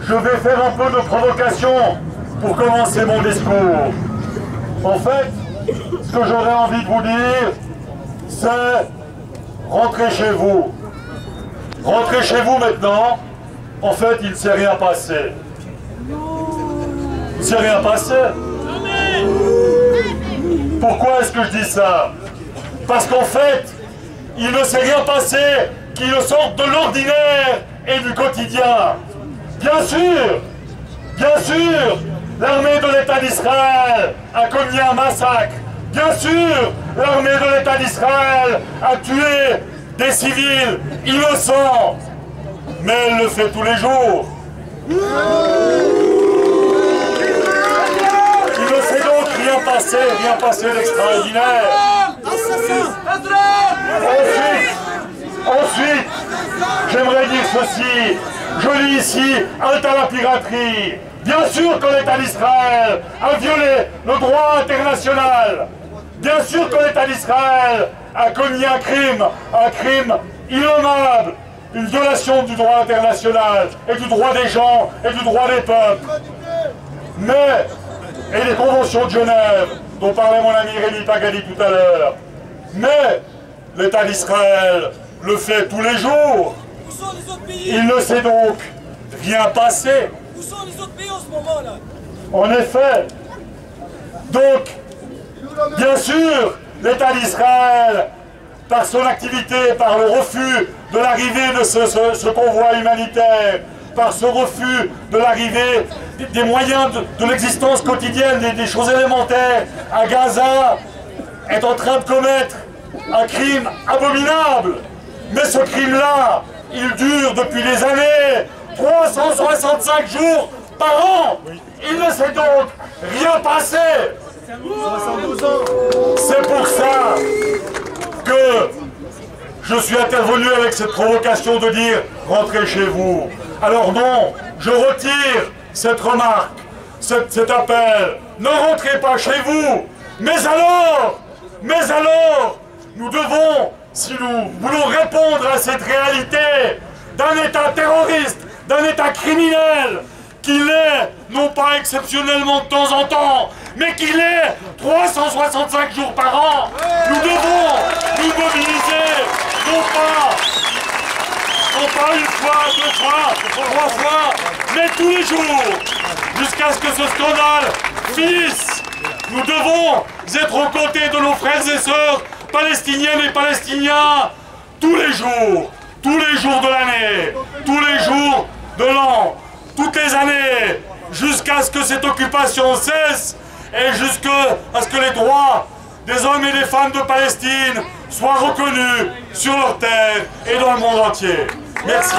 je vais faire un peu de provocation pour commencer mon discours. En fait, ce que j'aurais envie de vous dire, c'est rentrez chez vous. Rentrez chez vous maintenant. En fait, il ne s'est rien passé. Il ne s'est rien passé. Pourquoi est-ce que je dis ça? Parce qu'en fait, il ne s'est rien passé qui ne sorte de l'ordinaire et du quotidien. Bien sûr, l'armée de l'État d'Israël a commis un massacre. Bien sûr, l'armée de l'État d'Israël a tué des civils innocents. Mais elle le fait tous les jours. Il ne s'est donc rien passé d'extraordinaire. Ensuite, j'aimerais dire ceci. Je lis ici, halte à la piraterie. Bien sûr que l'État d'Israël a violé le droit international. Bien sûr que l'État d'Israël a commis un crime innommable, une violation du droit international et du droit des gens et du droit des peuples. Mais, et les conventions de Genève, dont parlait mon ami Rémi Pagadi tout à l'heure, mais l'État d'Israël le fait tous les jours. Où sont les autres pays? Il ne s'est donc rien passé. Où sont les autres pays en ce moment-là? En effet. Donc, bien sûr, l'État d'Israël, par son activité, par le refus de l'arrivée de ce convoi humanitaire, par ce refus de l'arrivée des moyens de l'existence quotidienne, des choses élémentaires à Gaza, est en train de commettre un crime abominable. Mais ce crime-là, il dure depuis des années, 365 jours par an. Il ne s'est donc rien passé. 72 ans. C'est pour ça que je suis intervenu avec cette provocation de dire « rentrez chez vous ». Alors non, je retire cette remarque, cet appel. Ne rentrez pas chez vous. Mais alors, nous devons, si nous voulons répondre à cette réalité d'un État terroriste, d'un État criminel, qu'il est, non pas exceptionnellement de temps en temps, mais qu'il est 365 jours par an, nous devons nous mobiliser, non pas une fois, deux fois, trois fois, mais tous les jours, jusqu'à ce que ce scandale finisse. Nous devons être aux côtés de nos frères et sœurs palestiniennes et palestiniens tous les jours de l'année, tous les jours de l'an, toutes les années, jusqu'à ce que cette occupation cesse et jusqu'à ce que les droits des hommes et des femmes de Palestine soient reconnus sur leur terre et dans le monde entier. Merci.